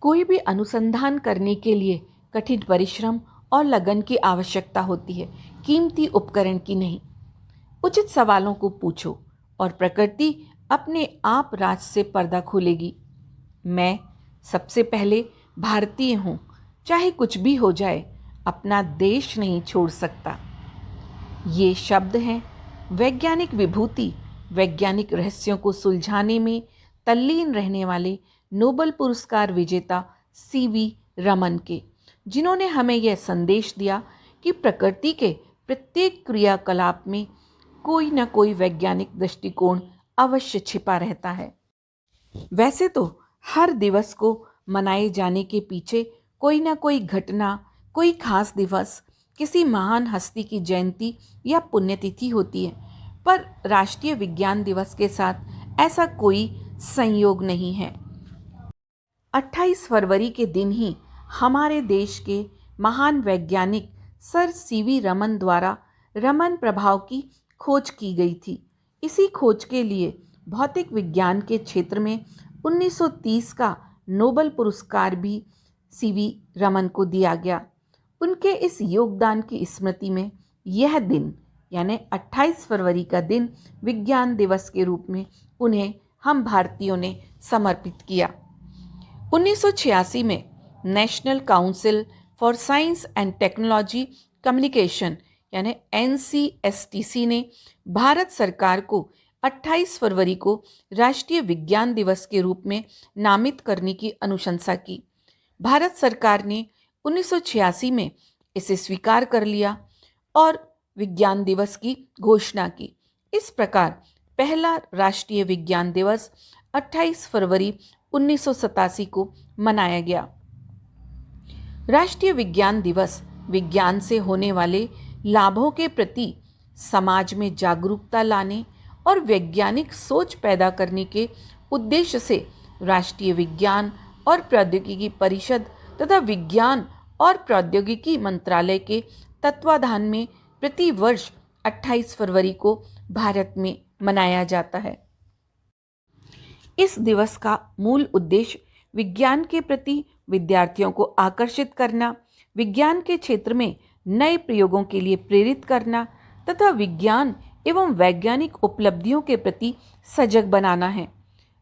कोई भी अनुसंधान करने के लिए कठिन परिश्रम और लगन की आवश्यकता होती है, कीमती उपकरण की नहीं। उचित सवालों को पूछो और प्रकृति अपने आप राज से पर्दा खोलेगी। मैं सबसे पहले भारतीय हूँ, चाहे कुछ भी हो जाए, अपना देश नहीं छोड़ सकता। ये शब्द हैं वैज्ञानिक विभूति, वैज्ञानिक रहस्यों को सुलझाने में तल्लीन रहने वाले नोबेल पुरस्कार विजेता सीवी रमन के, जिन्होंने हमें यह संदेश दिया कि प्रकृति के प्रत्येक क्रियाकलाप में कोई न कोई वैज्ञानिक दृष्टिकोण अवश्य छिपा रहता है। वैसे तो हर दिवस को मनाए जाने के पीछे कोई न कोई घटना, कोई खास दिवस, किसी महान हस्ती की जयंती या पुण्यतिथि होती है, पर राष्ट्रीय विज्ञान दिवस के साथ ऐसा कोई संयोग नहीं है। 28 फरवरी के दिन ही हमारे देश के महान वैज्ञानिक सर सीवी रमन द्वारा रमन प्रभाव की खोज की गई थी। इसी खोज के लिए भौतिक विज्ञान के क्षेत्र में 1930 का नोबेल पुरस्कार भी सीवी रमन को दिया गया। उनके इस योगदान की स्मृति में यह दिन यानी 28 फरवरी का दिन विज्ञान दिवस के रूप में उन्हें हम भारतीयों ने समर्पित किया। 1986 में national council for science and technology communication यानी NCSTC ने भारत सरकार को 28 फरवरी को राष्ट्रीय विज्ञान दिवस के रूप में नामित करने की अनुशंसा की। भारत सरकार ने 1986 में इसे स्वीकार कर लिया और विज्ञान दिवस की घोषणा की। इस प्रकार पहला राष्ट्रीय विज्ञान दिवस 28 फरवरी 1987 को मनाया गया। राष्ट्रीय विज्ञान दिवस विज्ञान से होने वाले लाभों के प्रति समाज में जागरूकता लाने और वैज्ञानिक सोच पैदा करने के उद्देश्य से राष्ट्रीय विज्ञान और प्रौद्योगिकी परिषद तथा विज्ञान और प्रौद्योगिकी मंत्रालय के तत्वाधान में प्रति वर्ष 28 फरवरी को भारत में मनाया जाता है। इस दिवस का मूल उद्देश्य विज्ञान के प्रति विद्यार्थियों को आकर्षित करना, विज्ञान के क्षेत्र में नए प्रयोगों के लिए प्रेरित करना तथा विज्ञान एवं वैज्ञानिक उपलब्धियों के प्रति सजग बनाना है।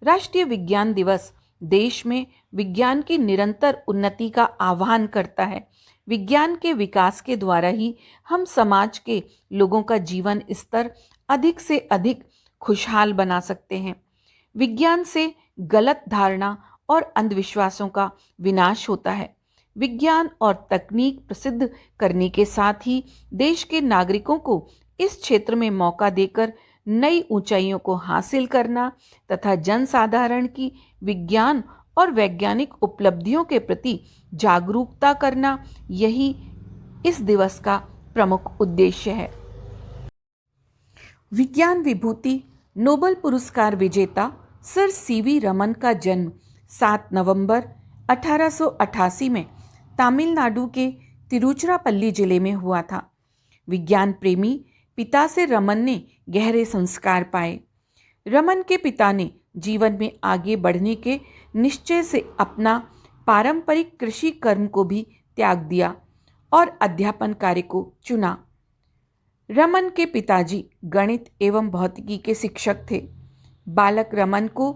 राष्ट्रीय विज्ञान दिवस देश में विज्ञान की निरंतर उन्नति का आह्वान करता है। विज्ञान के विकास के द्वारा ही हम समाज के लोगों का जीवन स्तर अधिक से अधिक खुशहाल बना सकते हैं। विज्ञान से गलत धारणा और अंधविश्वासों का विनाश होता है। विज्ञान और तकनीक प्रसिद्ध करने के साथ ही देश के नागरिकों को इस क्षेत्र में मौका देकर नई ऊंचाइयों को हासिल करना तथा जनसाधारण की विज्ञान और वैज्ञानिक उपलब्धियों के प्रति जागरूकता करना, यही इस दिवस का प्रमुख उद्देश्य है। विज्ञान विभूति नोबेल पुरस्कार विजेता सर सीवी रमन का जन्म 7 नवंबर 1888 में तमिलनाडु के तिरुचिरापल्ली जिले में हुआ था। विज्ञान प्रेमी पिता से रमन ने गहरे संस्कार पाए। रमन के पिता ने जीवन में आगे बढ़ने के निश्चय से अपना पारंपरिक कृषि कर्म को भी त्याग दिया और अध्यापन कार्य को चुना। रमन के पिताजी गणित एवं भौतिकी के शिक्षक थे। बालक रमन को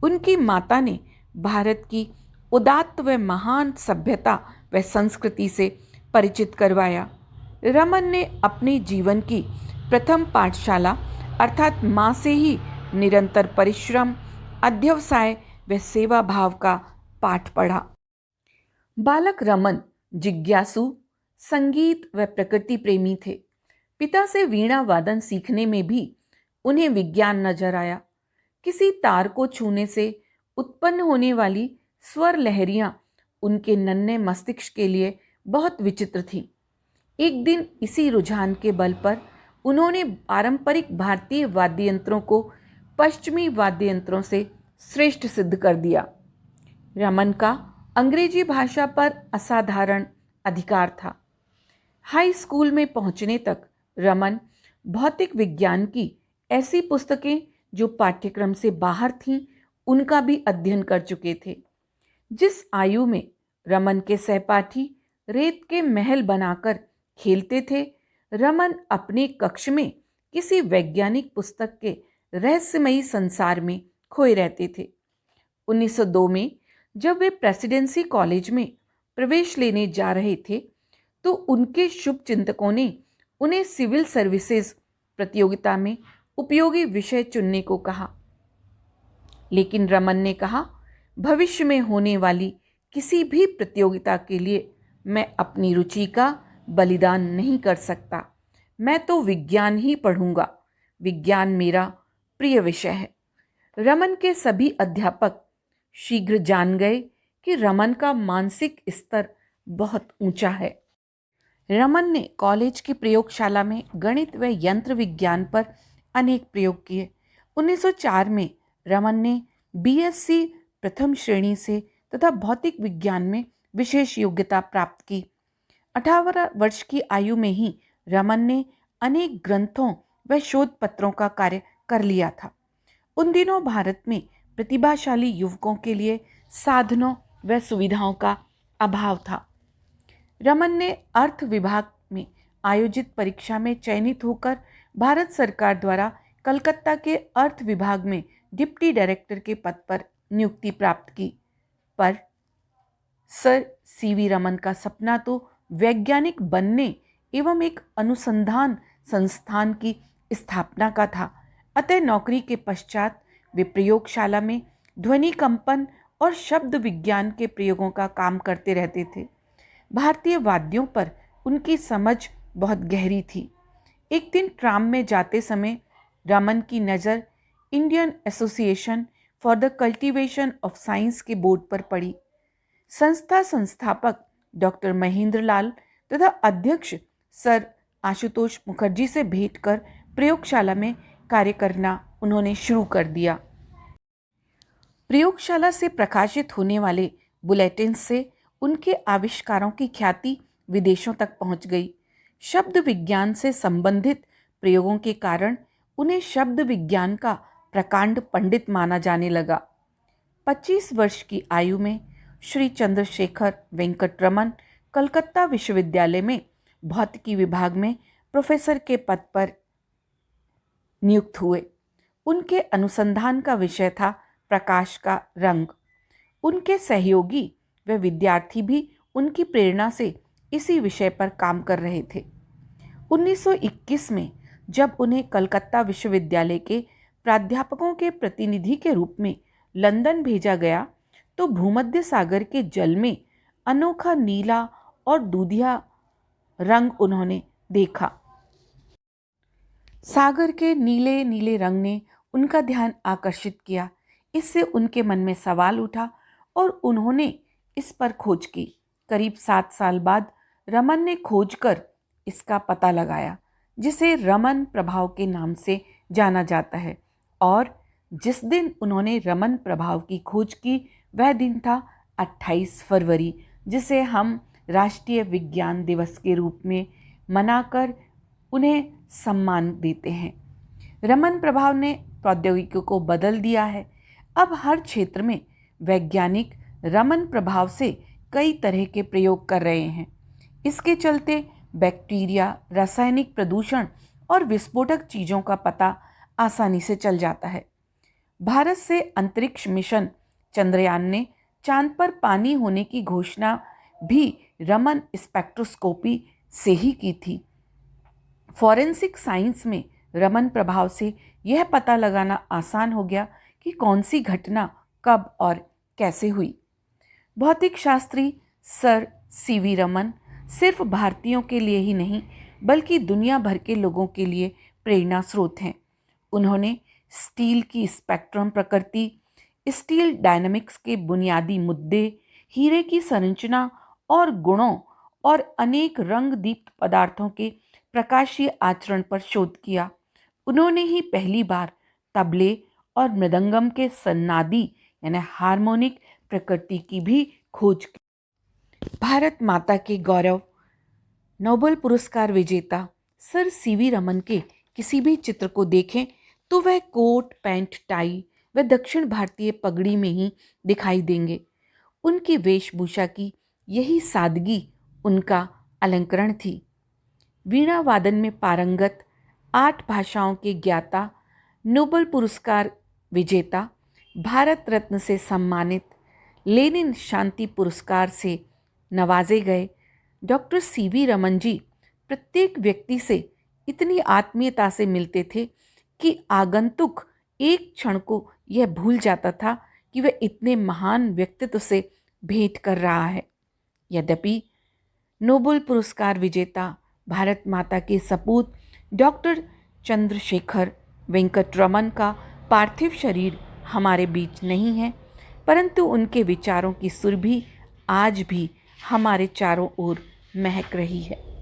उनकी माता ने भारत की उदात्त व महान सभ्यता व संस्कृति से परिचित करवाया। रमन ने अपने जीवन की प्रथम पाठशाला अर्थात माँ से ही निरंतर परिश्रम, अध्यवसाय व सेवा भाव का पाठ पढ़ा। बालक रमन जिज्ञासु, संगीत व प्रकृति प्रेमी थे। पिता से वीणा वादन सीखने में भी उन्हें विज्ञान नजर आया। किसी तार को छूने से उत्पन्न होने वाली स्वर लहरियां उनके नन्हे मस्तिष्क के लिए बहुत विचित्र थी। एक दिन इसी रुझान के बल पर उन्होंने पारंपरिक भारतीय वाद्य यंत्रों को पश्चिमी वाद्य यंत्रों से श्रेष्ठ सिद्ध कर दिया। रमन का अंग्रेजी भाषा पर असाधारण अधिकार था। हाई स्कूल में पहुंचने तक रमन भौतिक विज्ञान की ऐसी पुस्तकें जो पाठ्यक्रम से बाहर थीं, उनका भी अध्ययन कर चुके थे। जिस आयु में रमन के सहपाठी रेत के महल बनाकर खेलते थे, रमन अपने कक्ष में किसी वैज्ञानिक पुस्तक के रहस्यमयी संसार में खोए रहते थे। 1902 में जब वे प्रेसिडेंसी कॉलेज में प्रवेश लेने जा रहे थे, तो उनके शुभ चिंतकों ने उन्हें सिविल सर्विसेज प्रतियोगिता में उपयोगी विषय चुनने को कहा। लेकिन रमन ने कहा, भविष्य में होने वाली किसी भी प्रतियोगिता के लिए मैं अपनी रुचि का बलिदान नहीं कर सकता। मैं तो विज्ञान ही पढ़ूंगा। विज्ञान मेरा प्रिय विषय है। रमन के सभी अध्यापक शीघ्र जान गए कि रमन का मानसिक स्तर बहुत ऊंचा है। रमन ने कॉलेज की प्रयोगशाला में गणित व यंत्र विज्ञान पर अनेक प्रयोग किए। 1904 में रमन ने बीएससी प्रथम श्रेणी से तथा भौतिक विज्ञान में विशेष योग्यता प्राप्त की। 18 वर्ष की आयु में ही रमन ने अनेक ग्रंथों व शोध पत्रों का कार्य कर लिया था। उन दिनों भारत में प्रतिभाशाली युवकों के लिए साधनों व सुविधाओं का अभाव था। रमन ने अर्थ विभाग में आयोजित परीक्षा में चयनित होकर भारत सरकार द्वारा कलकत्ता के अर्थ विभाग में डिप्टी डायरेक्टर के पद पर नियुक्ति प्राप्त की। पर सर सीवी रमन का सपना तो वैज्ञानिक बनने एवं एक अनुसंधान संस्थान की स्थापना का था। अतः नौकरी के पश्चात वे प्रयोगशाला में ध्वनि कंपन और शब्द विज्ञान के प्रयोगों का काम करते रहते थे। भारतीय वाद्यों पर उनकी समझ बहुत गहरी थी। एक दिन ट्राम में जाते समय रमन की नज़र Indian association for the cultivation of science के बोर्ड पर पड़ी। संस्था संस्थापक डॉक्टर महेंद्र लाल तथा अध्यक्ष सर आशुतोष मुखर्जी से भेंट कर प्रयोगशाला में कार्य करना उन्होंने शुरू कर दिया। प्रयोगशाला से प्रकाशित होने वाले बुलेटिन से उनके आविष्कारों की ख्याति विदेशों तक पहुंच गई। शब्द विज्ञान से संबंधित प्रयोगों के कारण उन्हें शब्द विज्ञान का प्रकांड पंडित माना जाने लगा। 25 वर्ष की आयु में श्री चंद्रशेखर वेंकट रमन कलकत्ता विश्वविद्यालय में भौतिकी विभाग में प्रोफेसर के पद पर नियुक्त हुए। उनके अनुसंधान का विषय था प्रकाश का रंग। उनके सहयोगी व विद्यार्थी भी उनकी प्रेरणा से इसी विषय पर काम कर रहे थे। 1921 में जब उन्हें कलकत्ता विश्वविद्यालय के प्राध्यापकों के प्रतिनिधि के रूप में लंदन भेजा गया, तो भूमध्य सागर के जल में अनोखा नीला और दूधिया रंग उन्होंने देखा। सागर के नीले नीले रंग ने उनका ध्यान आकर्षित किया। इससे उनके मन में सवाल उठा और उन्होंने इस पर खोज की। करीब 7 साल बाद रमन ने खोज कर इसका पता लगाया, जिसे रमन प्रभाव के नाम से जाना जाता है। और जिस दिन उन्होंने रमन प्रभाव की खोज की, वह दिन था 28 फरवरी, जिसे हम राष्ट्रीय विज्ञान दिवस के रूप में मनाकर उन्हें सम्मान देते हैं। रमन प्रभाव ने प्रौद्योगिकी को बदल दिया है। अब हर क्षेत्र में वैज्ञानिक रमन प्रभाव से कई तरह के प्रयोग कर रहे हैं। इसके चलते बैक्टीरिया, रासायनिक प्रदूषण और विस्फोटक चीज़ों का पता आसानी से चल जाता है। भारत से अंतरिक्ष मिशन चंद्रयान ने चांद पर पानी होने की घोषणा भी रमन स्पेक्ट्रोस्कोपी से ही की थी। फॉरेंसिक साइंस में रमन प्रभाव से यह पता लगाना आसान हो गया कि कौन सी घटना कब और कैसे हुई। भौतिक शास्त्री सर सीवी रमन सिर्फ भारतीयों के लिए ही नहीं, बल्कि दुनिया भर के लोगों के लिए प्रेरणा स्रोत हैं। उन्होंने स्टील की स्पेक्ट्रम प्रकृति, स्टील डायनामिक्स के बुनियादी मुद्दे, हीरे की संरचना और गुणों और अनेक रंग दीप्त पदार्थों के प्रकाशीय आचरण पर शोध किया। उन्होंने ही पहली बार तबले और मृदंगम के सन्नादी यानी हार्मोनिक प्रकृति की भी खोज की। भारत माता के गौरव, नोबेल पुरस्कार विजेता सर सीवी रमन के किसी भी चित्र को देखें तो वह कोट, पैंट, टाई व दक्षिण भारतीय पगड़ी में ही दिखाई देंगे। उनकी वेशभूषा की यही सादगी उनका अलंकरण थी। वीणा वादन में पारंगत, 8 भाषाओं के ज्ञाता, नोबेल पुरस्कार विजेता, भारत रत्न से सम्मानित, लेनिन शांति पुरस्कार से नवाजे गए डॉक्टर सीवी रमन जी प्रत्येक व्यक्ति से इतनी आत्मीयता से मिलते थे कि आगंतुक एक क्षण को यह भूल जाता था कि वह इतने महान व्यक्तित्व से भेंट कर रहा है। यद्यपि नोबेल पुरस्कार विजेता भारत माता के सपूत डॉक्टर चंद्रशेखर वेंकट रमन का पार्थिव शरीर हमारे बीच नहीं है, परंतु उनके विचारों की सुर भी आज भी हमारे चारों ओर महक रही है।